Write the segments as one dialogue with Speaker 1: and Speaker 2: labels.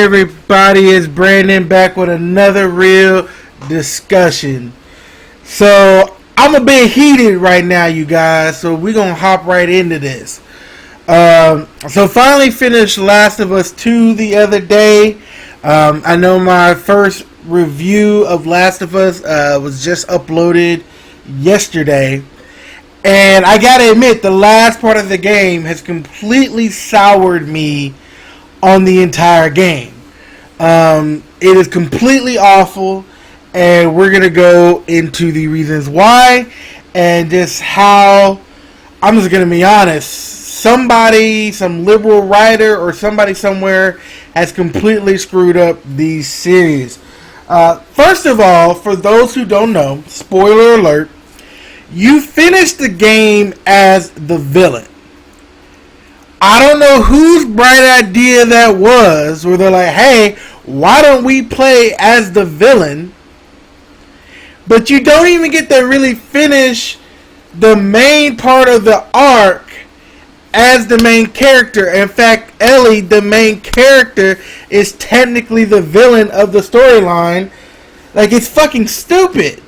Speaker 1: everybody? It's Brandon back with another real discussion. So I'm a bit heated right now, you guys. So we're gonna hop right into this. So finally finished Last of Us 2 the other day. I know my first review of Last of Us was just uploaded yesterday. And I gotta admit, the last part of the game has completely soured me on the entire game. It is completely awful, and we're gonna go into the reasons why and just how. I'm just gonna be honest. Somebody, some liberal writer or somebody somewhere has completely screwed up these series. First of all, for those who don't know, spoiler alert. You finished the game as the villain. I don't know whose bright idea that was, where they're like, hey, why don't we play as the villain? But you don't even get to really finish the main part of the arc as the main character. In fact, Ellie, the main character, is technically the villain of the storyline. Like, it's fucking stupid.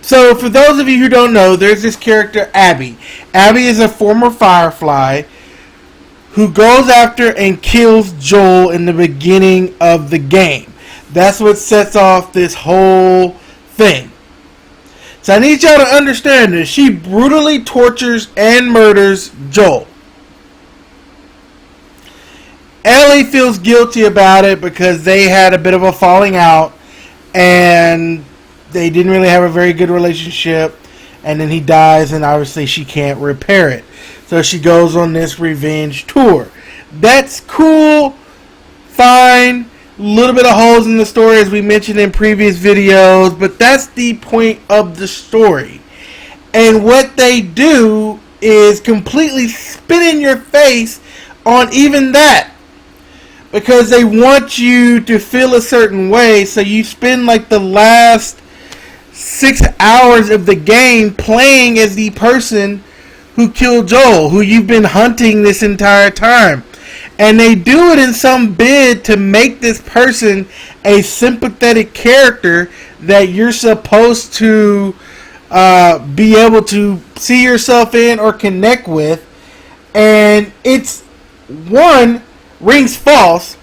Speaker 1: So for those of you who don't know, there's this character, Abby. Abby is a former Firefly who goes after and kills Joel in the beginning of the game. That's what sets off this whole thing. So I need y'all to understand this. She brutally tortures and murders Joel. Ellie feels guilty about it because they had a bit of a falling out and they didn't really have a very good relationship, and then he dies and obviously she can't repair it. So she goes on this revenge tour. That's cool, fine, a little bit of holes in the story as we mentioned in previous videos, but that's the point of the story. And what they do is completely spit in your face on even that. Because they want you to feel a certain way, so you spend like the last 6 hours of the game playing as the person who killed Joel, who you've been hunting this entire time. And they do it in some bid to make this person a sympathetic character that you're supposed to be able to see yourself in or connect with. And it's one... rings false,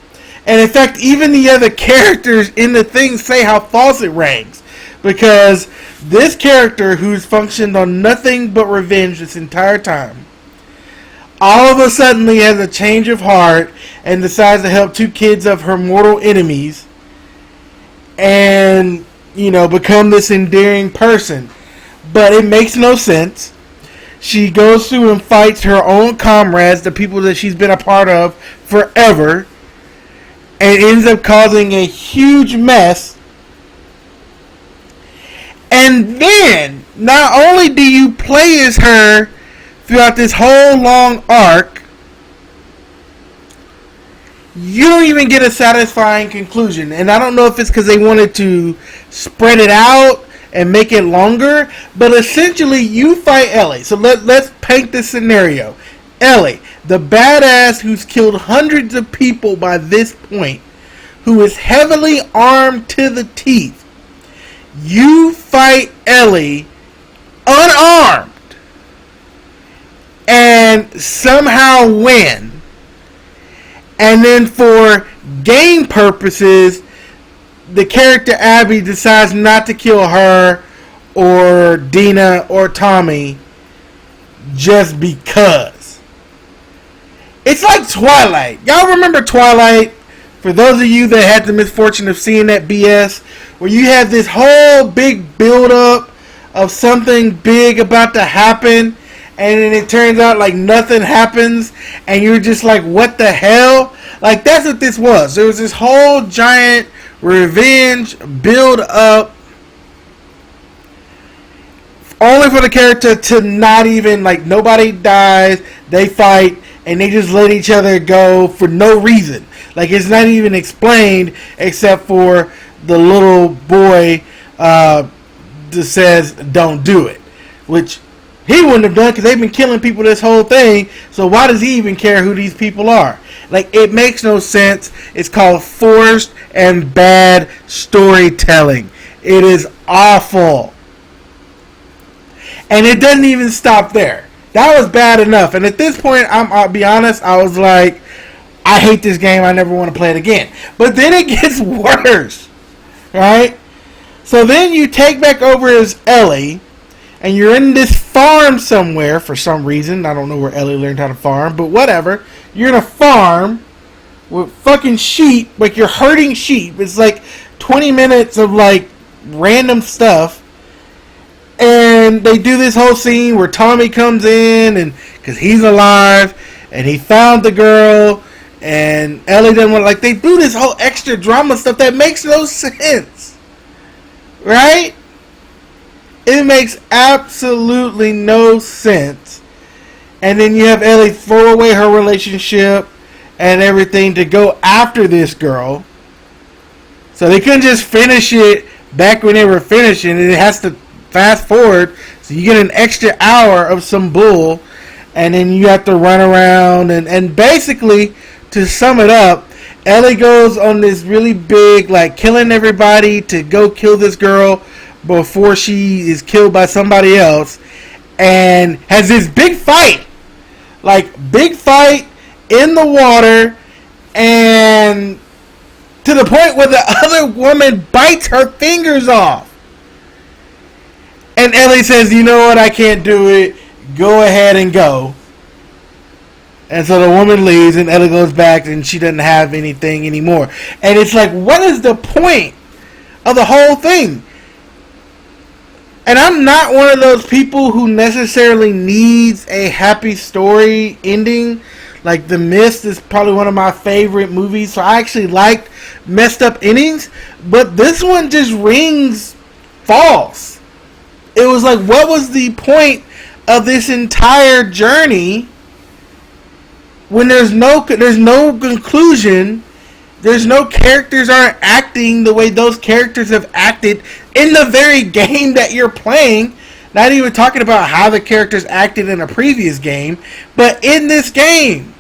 Speaker 1: and in fact even the other characters in the thing say how false it rings, because this character who's functioned on nothing but revenge this entire time all of a sudden has a change of heart and decides to help two kids of her mortal enemies and, you know, become this endearing person. But it makes no sense. She goes through and fights her own comrades, the people that she's been a part of forever, and ends up causing a huge mess. And then, not only do you play as her throughout this whole long arc, you don't even get a satisfying conclusion. And I don't know if it's because they wanted to spread it out and make it longer, but essentially you fight Ellie. So let's paint this scenario. Ellie, the badass who's killed hundreds of people by this point, who is heavily armed to the teeth. You fight Ellie unarmed and somehow win. And then for game purposes, the character Abby decides not to kill her or Dina or Tommy just because. It's like Twilight. Y'all remember Twilight? For those of you that had the misfortune of seeing that BS, where you had this whole big build-up of something big about to happen, and then it turns out like nothing happens, and you're just like, what the hell? Like, that's what this was. There was this whole giant revenge build up only for the character to not even, like, nobody dies, they fight, and they just let each other go for no reason. Like, it's not even explained except for the little boy that says don't do it, which He wouldn't have done because they've been killing people this whole thing. So why does he even care who these people are? Like, it makes no sense. It's called forced and bad storytelling. It is awful. And it doesn't even stop there. That was bad enough. And at this point, I'll be honest, I was like, I hate this game. I never want to play it again. But then it gets worse. Right? So then you take back over as Ellie. And you're in this farm somewhere for some reason. I don't know where Ellie learned how to farm, but whatever. You're in a farm with fucking sheep, like you're herding sheep. It's like 20 minutes of like random stuff. And they do this whole scene where Tommy comes in, and because he's alive, and he found the girl, and Ellie doesn't want, like, they do this whole extra drama stuff that makes no sense. Right? It makes absolutely no sense. And then you have Ellie throw away her relationship and everything to go after this girl. So they couldn't just finish it back when they were finishing. It has to fast forward. So you get an extra hour of some bull. And then you have to run around. And basically, to sum it up, Ellie goes on this really big, like, killing everybody to go kill this girl before she is killed by somebody else, and has this big fight, like big fight in the water, and to the point where the other woman bites her fingers off. And Ellie says, you know what, I can't do it, go ahead and go. And so the woman leaves, and Ellie goes back, and she doesn't have anything anymore. And it's like, what is the point of the whole thing? And I'm not one of those people who necessarily needs a happy story ending. Like, The Mist is probably one of my favorite movies, so I actually liked messed up endings. But this one just rings false. It was like, what was the point of this entire journey when there's no conclusion? There's no characters aren't acting the way those characters have acted in the very game that you're playing. Not even talking about how the characters acted in a previous game, but in this game.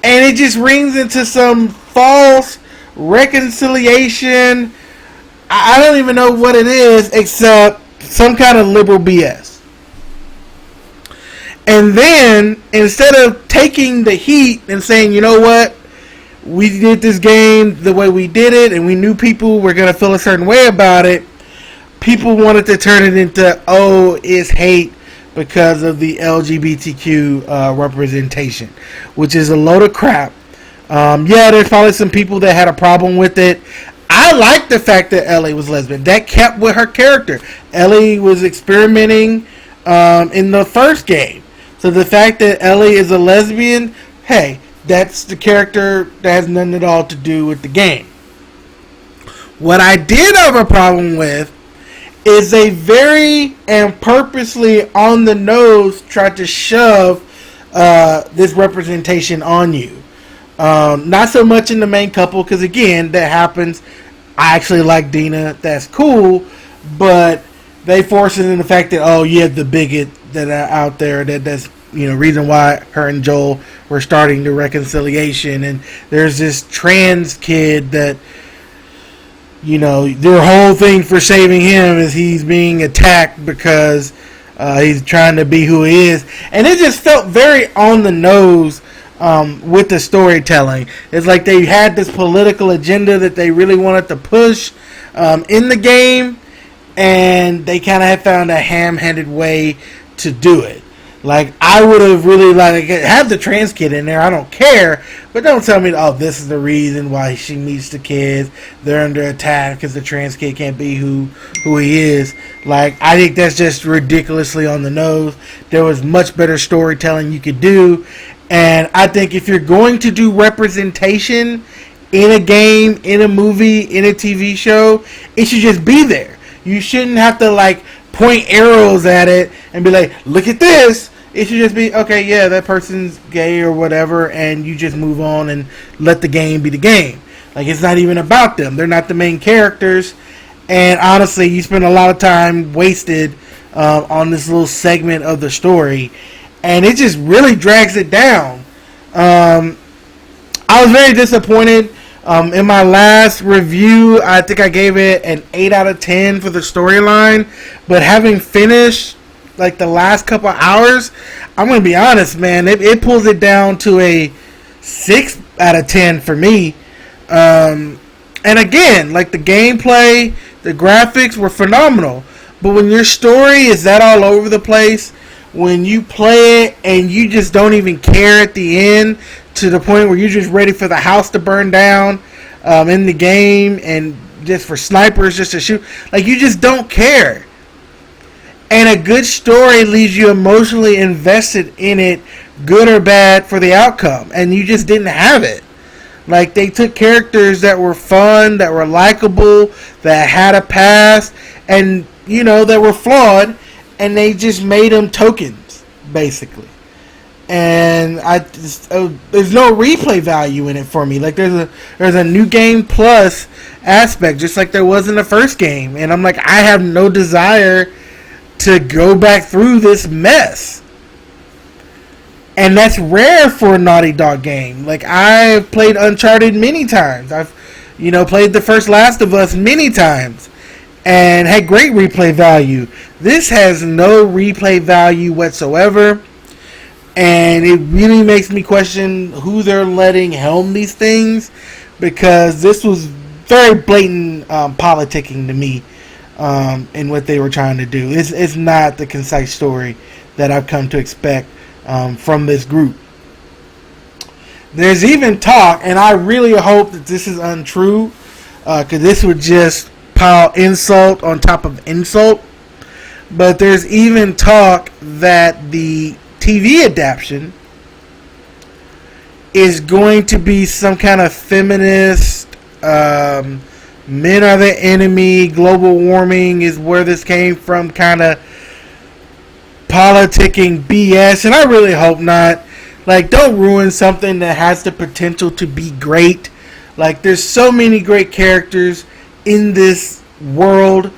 Speaker 1: And it just rings into some false reconciliation. I don't even know what it is except some kind of liberal BS. And then, instead of taking the heat and saying, you know what, we did this game the way we did it, and we knew people were going to feel a certain way about it, people wanted to turn it into, oh, it's hate because of the LGBTQ representation, which is a load of crap. Yeah, there's probably some people that had a problem with it. I like the fact that Ellie was lesbian. That kept with her character. Ellie was experimenting in the first game. So the fact that Ellie is a lesbian, hey, that's the character that has nothing at all to do with the game. What I did have a problem with is a very and purposely on the nose tried to shove this representation on you. Not so much in the main couple, because again, that happens. I actually like Dina. That's cool. But they force it in the fact that, oh, you have the bigot that are out there that's, you know, reason why her and Joel were starting the reconciliation. And there's this trans kid that, you know, their whole thing for saving him is he's being attacked because he's trying to be who he is. And it just felt very on the nose with the storytelling. It's like they had this political agenda that they really wanted to push in the game, and they kind of had found a ham-handed way to do it. Like, I would have really liked to have the trans kid in there. I don't care. But don't tell me, oh, this is the reason why she meets the kids. They're under attack because the trans kid can't be who he is. Like, I think that's just ridiculously on the nose. There was much better storytelling you could do. And I think if you're going to do representation in a game, in a movie, in a TV show, it should just be there. You shouldn't have to, like, point arrows at it and be like, look at this. It should just be, okay, yeah, that person's gay or whatever, and you just move on and let the game be the game. Like, it's not even about them. They're not the main characters. And honestly, you spend a lot of time wasted on this little segment of the story, and it just really drags it down. I was very disappointed. In my last review, I think I gave it an 8 out of 10 for the storyline. But having finished like the last couple hours, I'm going to be honest, man. It pulls it down to a 6 out of 10 for me. And again, like the gameplay, the graphics were phenomenal. But when your story is that all over the place, when you play it and you just don't even care at the end, to the point where you're just ready for the house to burn down in the game, and just for snipers just to shoot, like you just don't care. And a good story leaves you emotionally invested in it, good or bad, for the outcome, and you just didn't have it. Like, they took characters that were fun, that were likable, that had a past, and that were flawed, and they just made them tokens, basically. And there's no replay value in it for me. Like, there's a new game plus aspect, just like there was in the first game, and I'm like, I have no desire to go back through this mess. And that's rare for a Naughty Dog game. Like, I've played Uncharted many times. I've played the first Last of Us many times and had great replay value. This has no replay value whatsoever. And it really makes me question who they're letting helm these things, because this was very blatant politicking to me in what they were trying to do. It's not the concise story that I've come to expect from this group. There's even talk, and I really hope that this is untrue, because this would just pile insult on top of insult. But there's even talk that the TV adaptation is going to be some kind of feminist, men are the enemy, global warming is where this came from, kind of politicking BS, and I really hope not. Like, don't ruin something that has the potential to be great. Like, there's so many great characters in this world.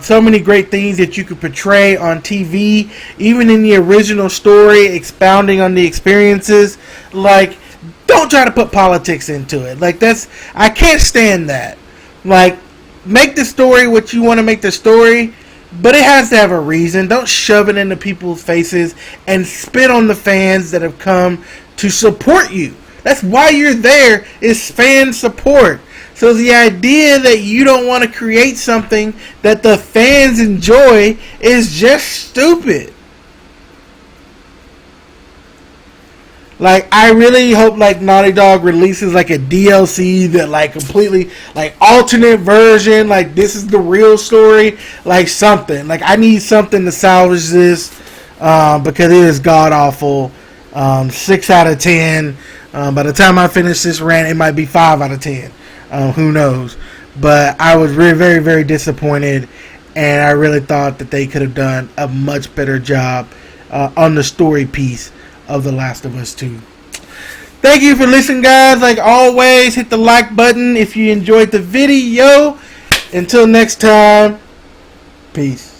Speaker 1: So many great things that you could portray on TV, even in the original story, expounding on the experiences. Like, don't try to put politics into it. Like, I can't stand that. Like, make the story what you want to make the story, but it has to have a reason. Don't shove it into people's faces and spit on the fans that have come to support you. That's why you're there, is fan support. So the idea that you don't want to create something that the fans enjoy is just stupid. Like, I really hope like Naughty Dog releases like a DLC that like completely like alternate version, like this is the real story, like something. Like, I need something to salvage this because it is god awful. 6 out of 10. By the time I finish this rant, it might be 5 out of 10. Who knows? But I was very, very, very disappointed, and I really thought that they could have done a much better job on the story piece of The Last of Us 2. Thank you for listening, guys. Like always, hit the like button if you enjoyed the video. Until next time, peace.